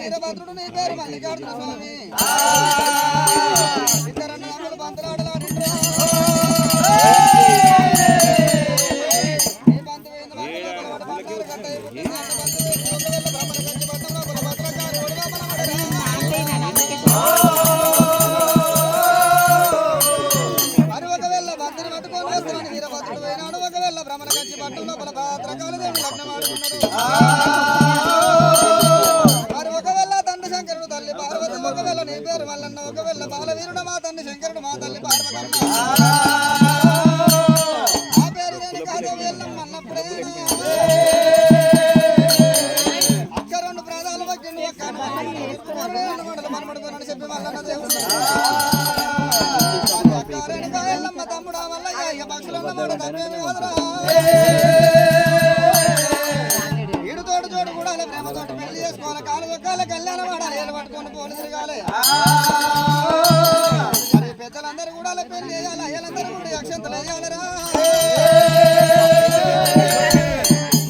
వీరభద్రుడు నీ పేరు మల్లికార్జున స్వామి ఇద్దరు నామలు బంతులాడలాడి వీరభద్రుడు పోయినాడు ఒకవేళ భ్రమణ కంచి పట్టం లోపల భద్రకాళి దేవుడు లగ్నమాడుకున్నాడు ఒకవేళ నీ పేరు మల్లన్న ఒకవేళ బాలవీరుడు మా తండ్రి శంకరుడు మా తల్లి పార్వతమ్మ ఆ పేరు నేను కాదు వెళ్ళం అన్నప్పుడే అక్క రెండు ప్రాధాలు వక్కిండు ఒక్క మనమడుకున్నాడు చెప్పి మల్లన్న దేవుడు అక్కమ్మ తమ్ముడా మల్లయ్య ఇక పక్షులన్న మాట తప్పేమి వదరా ఈడుతోటి చోటు కూడా ప్రేమతోటి పెళ్లి చేసుకోవాలి కాలు దొక్కాలి కళ్యాణం వాడాలి ఏళ్ళు పట్టుకొని పోలు తిరగాలి మరి పెద్దలందరూ కూడా పెళ్లి వేయాలి అయ్యలందరూ కూడా అక్షంతలు వేయాలిరా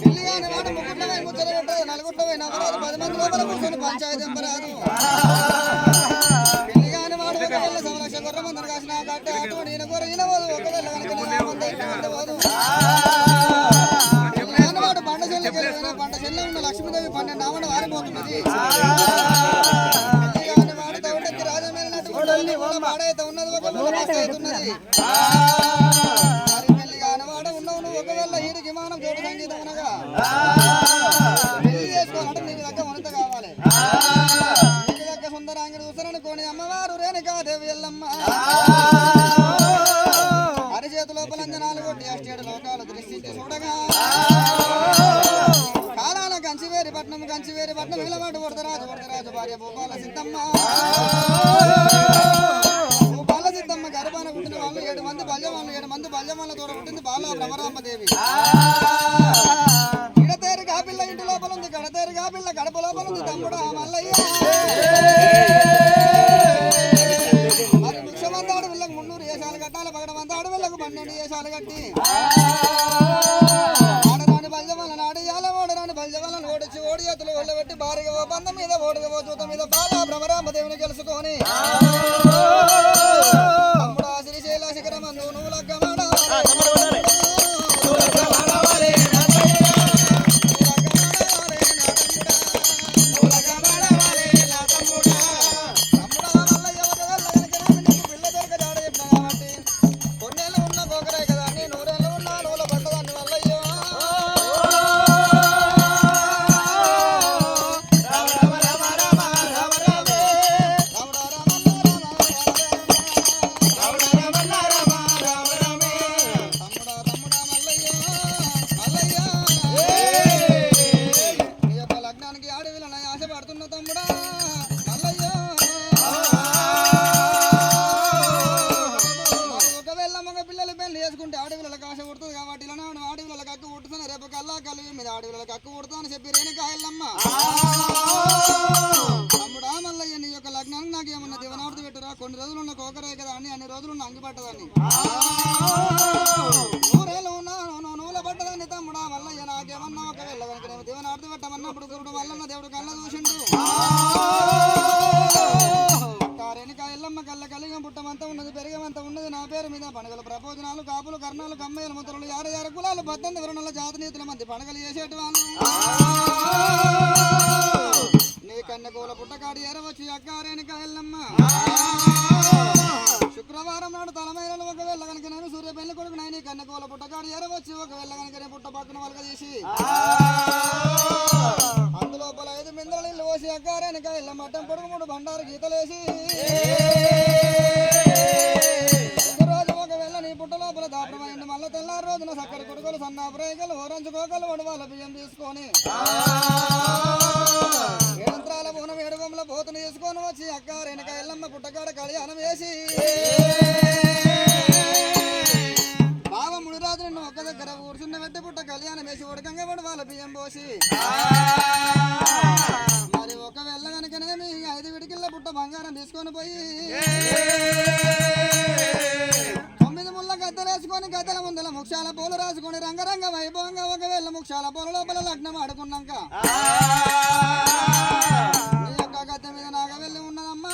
పెళ్లి కాని మాట ముగ్గుట్ల పోయి ముచ్చట పెట్టదు నలుగుట్ల పోయి నవ్వరాదు 10 మంది లోపల కూర్చొని పంచాయతీ ఎంపరాదు పెళ్లి కాని మాట ఒకవేళ సమలక్ష గుర్ర మందరు కాసిన కట్టే అటు ఈయన కూర ఈయన పోదు ఒకవేళ కనుక పోదు పంట చెల్లె ఉన్న లక్ష్మీదేవి 12 ఆవడ వారిపోతున్నది రాజమేనట్టు ఉన్నది ఒక అవుతున్నది పెళ్లి కానివాడ ఉన్నావు నువ్వు ఒకవేళ ఈడికి విమానం జోడు సంగీతం అనగా పెళ్లి చేసుకోవాలంటే నీకు దగ్గర వనిత కావాలి నీకు దగ్గర సుందరాంగిని చూసారనుకోని అమ్మవారు రేణుకాదేవి ఎల్లమ్మ అరిచేతు లోపల అంజనాలు కొట్టి 7 లోకాలు దృష్టించి చూడగా కంచివేరి పట్నం నిలబడి వరదరాజు భార్య భూపాల సిద్ధమ్మ గర్భాన పుట్టిన వాళ్ళు 7 మంది బల్యవాళ్ళు 7 మంది బల్యవాళ్ళ తోడ పుట్టింది బాల భ్రమరాంబదేవి ఇడతేరు కాపిల్ల ఇంటి లోపల ఉంది గడతేరు కాపిల్ల గడప లోపల ఉంది తమ్ముడా మల్లయ్య మరి వృక్షమంత అడవిళ్ళకు 300 ఏసాలు కట్టాలి పగడమంత అడవిళ్ళకు 12 ఏసాలు కట్టి ఓడి ఎత్తులు వెళ్ళబెట్టి భారీగా ఓ బంధం మీద ఓడిగా ఓ చూత మీద బాల భ్రమరాంబదేవిని గెలుచుకొని తమ్ముడా శ్రీశైల శిఖరమందు నువ్వు లగ్గమాడా కొన్ని రోజులు ఉన్న కోకరే కదా అని అన్ని రోజులు ఉన్న అంగిపట్టదాన్ని 100 ఏళ్ళు ఉన్నా నూనె పట్టదాన్ని తమ్ముడా మల్లయ్య నాకేమన్నా ఒకవేళ కనుక దేవుని ఆడుతూ పెట్టమన్నప్పుడు గురుడు వల్లన్న దేవుడు కళ్ళ చూసిండు కారేనికా ఎల్లమ్మ కళ్ళ కలిగం పుట్టమంతా ఉన్నది పెరిగమంతా ఉన్నది నా పేరు మీద పండుగలు ప్రపోజనాలు కాపులు కర్ణాలు కమ్మయ్యలు ముద్రలు 6 కులాలు 18 వరణాల జాతి నీతుల మంది పండుగలు చేసేటి వాళ్ళు నీ కన్నెకోల పుట్టకాడి ఎరవచ్చి అక్కారేనిక ఎల్లమ్మ శుక్రవారం నాడు తలమైనలు ఒకవేళ కనుక నేను సూర్య పెళ్లి కొడుకు నాయని కన్నెకోల పుట్టకాడి ఎరవచ్చి ఒకవేళ కనుక పుట్ట పక్కన వాళ్ళకి తీసి అందులోపల 5 మిందల నీళ్ళు పోసి అక్కారేనిక ఎల్లమ్మ మట్టం పొడుగు 3 బండారు గీతలేసి రోజు ఒకవేళ నీ పుట్ట లోపల దాపడమైంది మళ్ళీ తెల్లారు రోజున సక్కర కొడుకులు సన్నాపురేకలు ఓరంచుకోకలు వడవాళ్ళ బియ్యం తీసుకొని యంత్రాల పూనం ఏడుగొమ్మల పోతును తీసుకొని వచ్చి అక్కారేనిక ఎల్లమ్మ పుట్టకాడ కళ్యాణం వేసి బావ 3 రాత్రి నిన్ను ఒక్క దగ్గర కూర్చున్న పెట్టి పుట్ట కళ్యాణం వేసి ఉడకంగా వడవాళ్ళ బియ్యం పోసి మరి ఒకవేళ కనుకనేమి 5 విడికిళ్ళ పుట్ట బంగారం తీసుకొని పోయి 9 ముళ్ళ గద్దెలేసుకొని గద్దెల ముందల ముక్షాల పూలు రాసుకొని రంగరంగ వైభవంగా ఒకవేళ ముక్షాల పూల లోపల లగ్నం ఆడుకున్నాక నీ యొక్క గద్దె మీద నాగ వెళ్ళి ఉన్నదమ్మా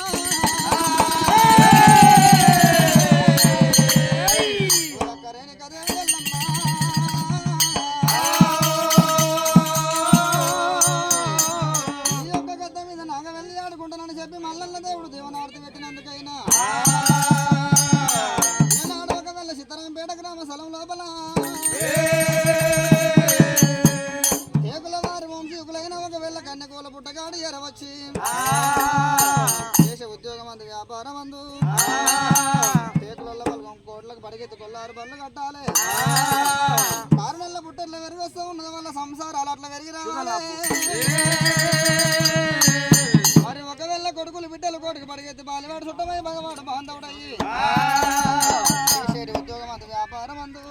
చెప్పి మల్లన్న దేవుడు దేవనార్తి పెట్టినందుకైనా ఈనాడు ఒకవేళ సిద్ధరాంపేట గ్రామ స్థలం లోపల ఏకుల వారి వంశీకులైన ఒకవేళ కన్యకోల పుట్టగాడు ఎరవచ్చి దేశ ఉద్యోగం అందు వ్యాపారం అందు ఏకుల కోట్లకు పరిగెత్తి కొల్లారు బళ్ళు కట్టాలి 6 నెలల పుట్టర్లు వెరిగొస్తూ ఉన్నది వల్ల సంసారాలు అట్లా వెరిగి రావాలి మరి ఒకవేళ కొడుకులు బిడ్డలు కోటికి పడిగెత్తి బాలివాడు చుట్టమై భగవాడు బాంధవుడయ్యి ఉద్యోగం అందు వ్యాపారం అందు